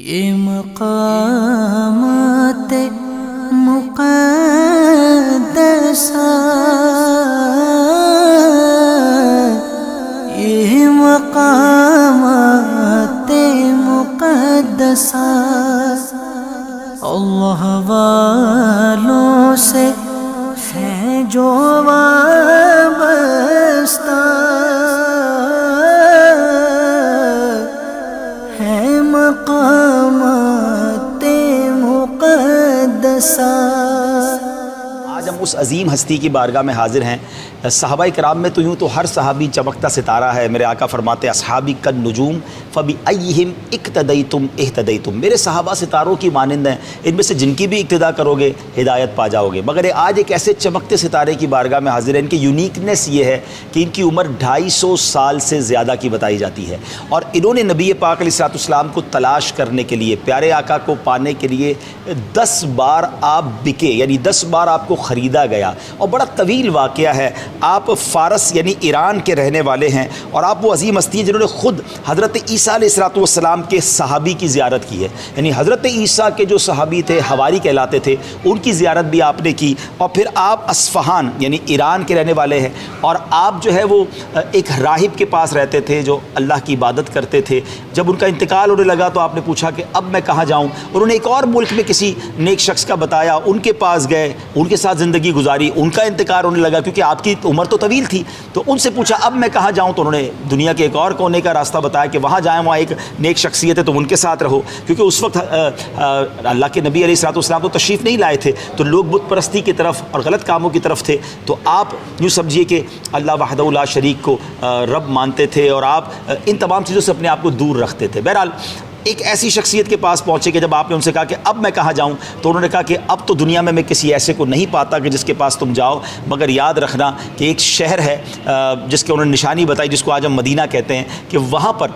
یہ مقامات مقدسہ، یہ مقامات مقدسہ اللہ والوں سے ہیں جو وابستہ، ہے مقامات مقدسہ۔ آج ہم اس عظیم ہستی کی بارگاہ میں حاضر ہیں۔ صحابہ کرام میں تو یوں تو ہر صحابی چمکتا ستارہ ہے۔ میرے آقا فرماتے اصحابی کالنجوم فبأیہم اقتدیتم اہتدیتم، میرے صحابہ ستاروں کی مانند ہیں، ان میں سے جن کی بھی اقتدا کرو گے ہدایت پا جاؤ گے۔ مگر آج ایک ایسے چمکتے ستارے کی بارگاہ میں حاضر ہیں، ان کی یونیکنیس یہ ہے کہ ان کی عمر 250 سال سے زیادہ کی بتائی جاتی ہے، اور انہوں نے نبی پاک علیہ السلام کو تلاش کرنے کے لیے، پیارے آقا کو پانے کے لیے 10 بار آپ بکے، یعنی 10 بار آپ کو خریدا گیا، اور بڑا طویل واقعہ ہے۔ آپ فارس یعنی ایران کے رہنے والے ہیں، اور آپ وہ عظیم ہستی ہیں جنہوں نے خود حضرت عیسیٰ علیہ السلام کے صحابی کی زیارت کی ہے، یعنی حضرت عیسیٰ کے جو صحابی تھے، حواری کہلاتے تھے، ان کی زیارت بھی آپ نے کی۔ اور پھر آپ اصفہان یعنی ایران کے رہنے والے ہیں، اور آپ جو ہے وہ ایک راہب کے پاس رہتے تھے جو اللہ کی عبادت کرتے تھے۔ جب ان کا انتقال ہونے لگا تو آپ نے پوچھا کہ اب میں کہاں جاؤں؟ انہوں نے ایک اور ملک میں کسی نیک شخص کا بتایا، ان کے پاس گئے، ان کے ساتھ زندگی گزاری، ان کا انتقال ہونے لگا کیونکہ آپ کی عمر تو طویل تھی، تو ان سے پوچھا اب میں کہاں جاؤں؟ تو انہوں نے دنیا کے ایک اور کونے کا راستہ بتایا کہ وہاں جائیں، وہاں ایک نیک شخصیت ہے تم ان کے ساتھ رہو، کیونکہ اس وقت اللہ کے نبی علیہ السلام تو تشریف نہیں لائے تھے، تو لوگ بت پرستی کی طرف اور غلط کاموں کی طرف تھے، تو آپ یوں سمجھیے کہ اللہ وحدہ لا شریک کو رب مانتے تھے، اور آپ ان تمام چیزوں سے اپنے آپ کو دور رکھتے تھے۔ بہرحال ایک ایسی شخصیت کے پاس پہنچے کہ جب آپ نے ان سے کہا کہ اب میں کہاں جاؤں، تو انہوں نے کہا کہ اب تو دنیا میں کسی ایسے کو نہیں پاتا کہ جس کے پاس تم جاؤ، مگر یاد رکھنا کہ ایک شہر ہے جس کے انہوں نے نشانی بتائی، جس کو آج ہم مدینہ کہتے ہیں، کہ وہاں پر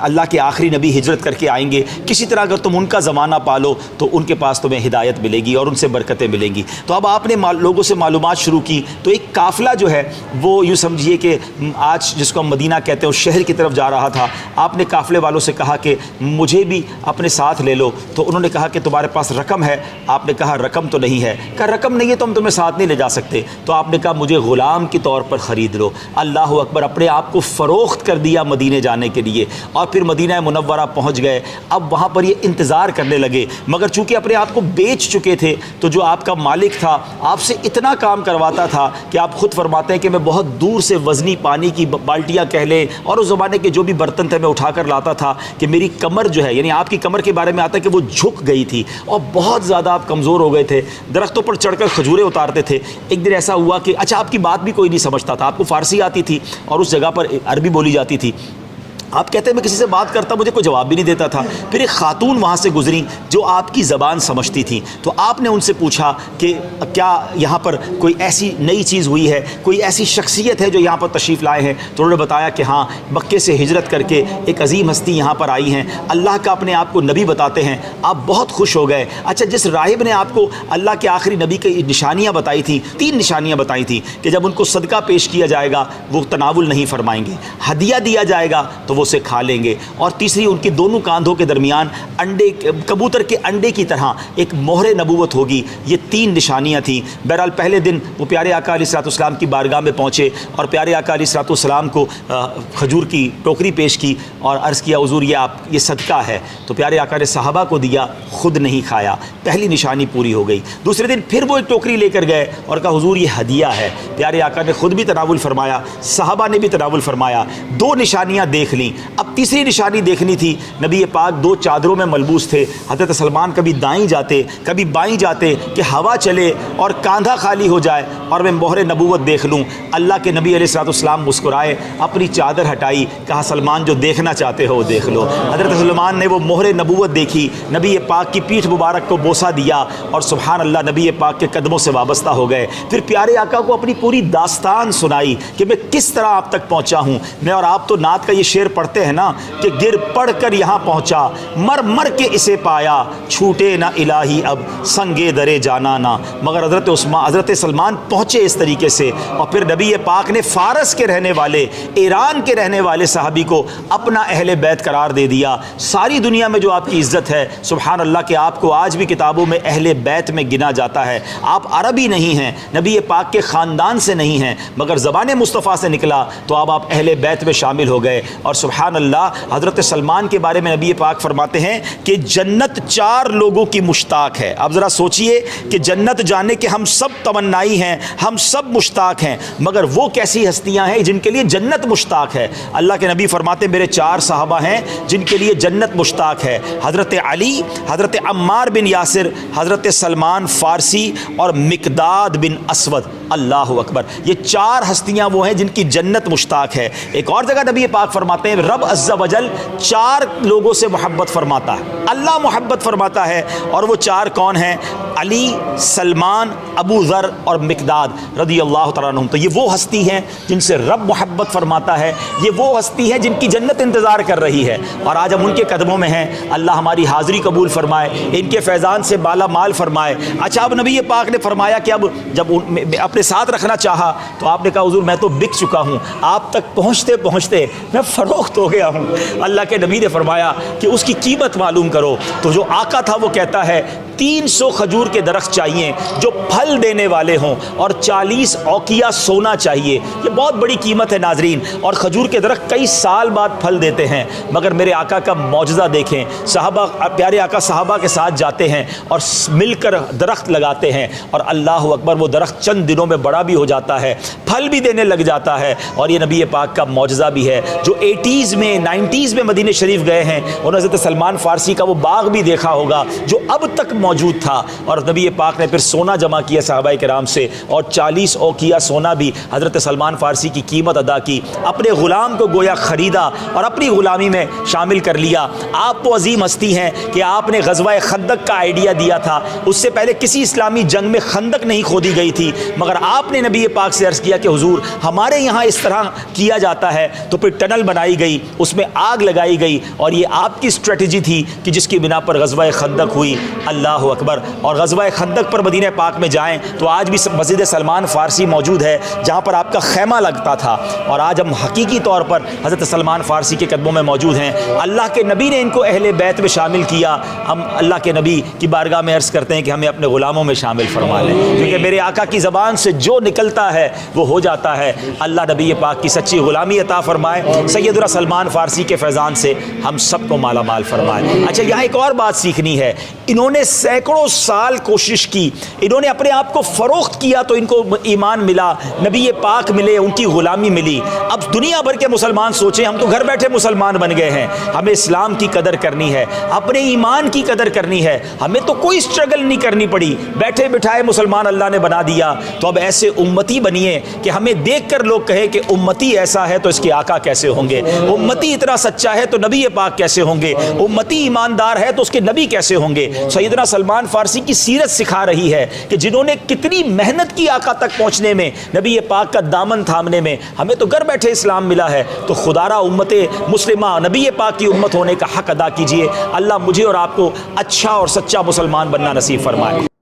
اللہ کے آخری نبی ہجرت کر کے آئیں گے، کسی طرح اگر تم ان کا زمانہ پالو تو ان کے پاس تمہیں ہدایت ملے گی اور ان سے برکتیں ملیں گی۔ تو اب آپ نے لوگوں سے معلومات شروع کی، تو ایک قافلہ جو ہے وہ یوں سمجھیے کہ آج جس کو ہم مدینہ کہتے ہیں اس شہر کی طرف جا رہا تھا۔ آپ نے قافلے والوں سے کہا کہ مجھے بھی اپنے ساتھ لے لو، تو انہوں نے کہا کہ تمہارے پاس رقم ہے؟ آپ نے کہا رقم تو نہیں ہے۔ کہا رقم نہیں ہے تو ہم تمہیں ساتھ نہیں لے جا سکتے۔ تو آپ نے کہا مجھے غلام کے طور پر خرید لو۔ اللہ اکبر، اپنے آپ کو فروخت کر دیا مدینے جانے کے لیے، اور پھر مدینہ منورہ پہنچ گئے۔ اب وہاں پر یہ انتظار کرنے لگے، مگر چونکہ اپنے آپ کو بیچ چکے تھے، تو جو آپ کا مالک تھا آپ سے اتنا کام کرواتا تھا کہ آپ خود فرماتے ہیں کہ میں بہت دور سے وزنی پانی کی بالٹیاں کہہ لیں اور اس زمانے کے جو بھی برتن تھے میں اٹھا کر لاتا تھا، کہ میری کمر جو ہے، یعنی آپ کی کمر کے بارے میں آتا ہے کہ وہ جھک گئی تھی اور بہت زیادہ آپ کمزور ہو گئے تھے۔ درختوں پر چڑھ کر کھجوریں اتارتے تھے۔ ایک دن ایسا ہوا کہ اچھا آپ کی بات بھی کوئی نہیں سمجھتا تھا، آپ کو فارسی آتی تھی اور اس جگہ پر عربی بولی جاتی تھی۔ آپ کہتے ہیں میں کسی سے بات کرتا مجھے کوئی جواب بھی نہیں دیتا تھا۔ پھر ایک خاتون وہاں سے گزری جو آپ کی زبان سمجھتی تھی، تو آپ نے ان سے پوچھا کہ کیا یہاں پر کوئی ایسی نئی چیز ہوئی ہے، کوئی ایسی شخصیت ہے جو یہاں پر تشریف لائے ہیں؟ تو انہوں نے بتایا کہ ہاں، مکے سے ہجرت کر کے ایک عظیم ہستی یہاں پر آئی ہیں، اللہ کا اپنے آپ کو نبی بتاتے ہیں۔ آپ بہت خوش ہو گئے۔ اچھا، جس راہب نے آپ کو اللہ کے آخری نبی کی نشانیاں بتائی تھیں، 3 نشانیاں بتائی تھیں کہ جب ان کو صدقہ پیش کیا جائے گا وہ تناول نہیں فرمائیں گے، ہدیہ دیا جائے گا تو وہ اسے کھا لیں گے، اور تیسری ان کی دونوں کاندھوں کے درمیان کبوتر کے انڈے کی طرح ایک مہر نبوت ہوگی۔ یہ 3 نشانیاں تھیں۔ بہرحال پہلے دن وہ پیارے آقا علیہ السلام کی بارگاہ میں پہنچے اور پیارے آقا علیہ السلام کو کھجور کی ٹوکری پیش کی اور عرض کیا حضور یہ صدقہ ہے۔ تو پیارے آقا نے صحابہ کو دیا، خود نہیں کھایا۔ پہلی نشانی پوری ہو گئی۔ دوسرے دن پھر وہ ایک ٹوکری لے کر گئے اور کہا حضور یہ ہدیہ ہے۔ پیارے آقا نے خود بھی تناول فرمایا، صحابہ نے بھی تناول فرمایا۔ 2 نشانیاں دیکھ لیں۔ اب تیسری نشانی دیکھنی تھی۔ نبی پاک 2 چادروں میں ملبوس تھے۔ حضرت سلمان کبھی دائیں جاتے کبھی بائیں جاتے کہ ہوا چلے اور کاندھا خالی ہو جائے اور میں مہر نبوت دیکھ لوں۔ اللہ کے نبی علیہ السلام مسکرائے، اپنی چادر ہٹائی، کہا سلمان جو دیکھنا چاہتے ہو دیکھ لو۔ حضرت سلمان نے وہ مہر نبوت دیکھی، نبی پاک کی پیٹھ مبارک کو بوسہ دیا اور سبحان اللہ نبی پاک کے قدموں سے وابستہ ہو گئے۔ پھر پیارے آقا کو اپنی پوری داستان سنائی کہ میں کس طرح آپ تک پہنچا ہوں۔ میں اور آپ تو نعت کا یہ شعر پڑھتے ہیں نا نا کہ گر پڑ کر یہاں پہنچا، مر مر کے اسے پایا، چھوٹے نہ الہی اب سنگے درے جانا نا۔ مگر حضرت سلمان پہنچے اس طریقے سے، اور پھر نبی پاک نے فارس کے رہنے والے، ایران کے رہنے والے صحابی کو اپنا اہل بیت قرار دے دیا۔ ساری دنیا میں جو آپ کی عزت ہے، سبحان اللہ کہ آپ کو آج بھی کتابوں میں اہل بیت میں گنا جاتا ہے۔ آپ عربی نہیں ہیں، نبی پاک کے خاندان سے نہیں ہیں، مگر زبان مصطفیٰ سے نکلا تو اب آپ اہل بیت میں شامل ہو گئے۔ اور سبحان اللہ حضرت سلمان کے بارے میں نبی پاک فرماتے ہیں کہ جنت 4 لوگوں کی مشتاق ہے۔ اب ذرا سوچئے کہ جنت جانے کے ہم سب تمنائی ہیں، ہم سب مشتاق ہیں، مگر وہ کیسی ہستیاں ہیں جن کے لیے جنت مشتاق ہے؟ اللہ کے نبی فرماتے میرے 4 صحابہ ہیں جن کے لیے جنت مشتاق ہے، حضرت علی، حضرت عمار بن یاسر، حضرت سلمان فارسی اور مقداد بن اسود۔ اللہ اکبر، یہ 4 ہستیاں وہ ہیں جن کی جنت مشتاق ہے۔ ایک اور جگہ نبی پاک فرماتے ہیں رب عز و جل 4 لوگوں سے محبت فرماتا ہے، اللہ محبت فرماتا ہے، اور وہ 4 کون ہیں؟ علی، سلمان، ابو ذر اور مقداد رضی اللہ تعالیٰ عنہم۔ تو یہ وہ ہستی ہیں جن سے رب محبت فرماتا ہے، یہ وہ ہستی ہے جن کی جنت انتظار کر رہی ہے، اور آج ہم ان کے قدموں میں ہیں۔ اللہ ہماری حاضری قبول فرمائے، ان کے فیضان سے بالا مال فرمائے۔ اچھا، اب نبی پاک نے فرمایا کہ اب جب اپنے ساتھ رکھنا چاہا تو آپ نے کہا حضور میں تو بک چکا ہوں، آپ تک پہنچتے پہنچتے میں فروخت ہو گیا ہوں۔ اللہ کے نبی نے فرمایا کہ اس کی قیمت معلوم کرو۔ تو جو آقا تھا وہ کہتا ہے 300 کھجور کے درخت چاہیے جو پھل دینے والے ہوں، اور 40 اوقیہ سونا چاہیے۔ یہ بہت بڑی قیمت ہے ناظرین، اور کھجور کے درخت کئی سال بعد پھل دیتے ہیں، مگر میرے آقا کا معجزہ دیکھیں۔ صحابہ، پیارے آقا صحابہ کے ساتھ جاتے ہیں اور مل کر درخت لگاتے ہیں، اور اللہ اکبر وہ درخت چند دنوں میں بڑا بھی ہو جاتا ہے، پھل بھی دینے لگ جاتا ہے۔ اور یہ نبی پاک کا معجزہ بھی ہے۔ جو 80s میں 90s میں مدینہ شریف گئے ہیں انہوں نے حضرت سلمان فارسی کا وہ باغ بھی دیکھا ہوگا جو اب تک موجود تھا، اور نبی پاک نے پھر سونا جمع کیا صحابہ کرام سے، اور 40 اوقیہ سونا بھی حضرت سلمان فارسی کی قیمت ادا کی، اپنے غلام کو گویا خریدا اور اپنی غلامی میں شامل کر لیا۔ آپ وہ عظیم ہستی ہیں کہ آپ نے غزوہ خندق کا آئیڈیا دیا تھا، اس سے پہلے کسی اسلامی جنگ میں خندق نہیں کھودی گئی تھی، مگر آپ نے نبی پاک سے عرض کیا کہ حضور ہمارے یہاں اس طرح کیا جاتا ہے، تو پھر ٹنل بنائی گئی، اس میں آگ لگائی گئی، اور یہ آپ کی اسٹریٹجی تھی کہ جس کی بنا پر غزوہ خندق ہوئی۔ اللہ اکبر۔ اور غزوہ خندق پر مدینہ پاک میں جائیں تو آج بھی مسجد سلمان فارسی موجود ہے جہاں پر آپ کا خیمہ لگتا تھا، اور آج ہم حقیقی طور پر حضرت سلمان فارسی کے قدموں میں موجود ہیں۔ اللہ کے نبی نے ان کو اہل بیت میں شامل کیا۔ ہم اللہ کے نبی کی بارگاہ میں عرض کرتے ہیں کہ ہمیں اپنے غلاموں میں شامل فرما لیں، کیونکہ میرے آقا کی زبان سے جو نکلتا ہے وہ ہو جاتا ہے۔ اللہ نبی پاک کی سچی غلامی عطا فرمائے، سیدنا سلمان فارسی کے فیضان سے ہم سب کو مالا مال فرمائے۔ اچھا، یہاں ایک اور بات سیکھنی ہے۔ انہوں نے سینکڑوں سال کوشش کی، انہوں نے اپنے آپ کو فروخت کیا تو ان کو ایمان ملا، نبی پاک ملے، ان کی غلامی ملی۔ اب دنیا بھر کے مسلمان سوچیں، ہم تو گھر بیٹھے مسلمان بن گئے ہیں، ہمیں اسلام کی قدر کرنی ہے، اپنے ایمان کی قدر کرنی ہے، ہمیں تو کوئی سٹرگل نہیں کرنی پڑی، بیٹھے بٹھائے مسلمان اللہ نے بنا دیا۔ تو اب ایسے امتی بنیے کہ ہمیں دیکھ کر لوگ کہے کہ امتی ایسا ہے تو اس کے آقا کیسے ہوں گے، امتی اتنا سچا ہے تو نبی پاک کیسے ہوں گے، امتی ایماندار ہے تو اس کے نبی کیسے ہوں گے۔ سیدنا سلمان فارسی کی سیرت سکھا رہی ہے کہ جنہوں نے کتنی محنت کی آقا تک پہنچنے میں، نبی پاک کا دامن تھامنے میں۔ ہمیں تو گھر بیٹھے اسلام ملا ہے، تو خدارا امت مسلمہ نبی پاک کی امت ہونے کا حق ادا کیجئے۔ اللہ مجھے اور آپ کو اچھا اور سچا مسلمان بننا نصیب فرمائے۔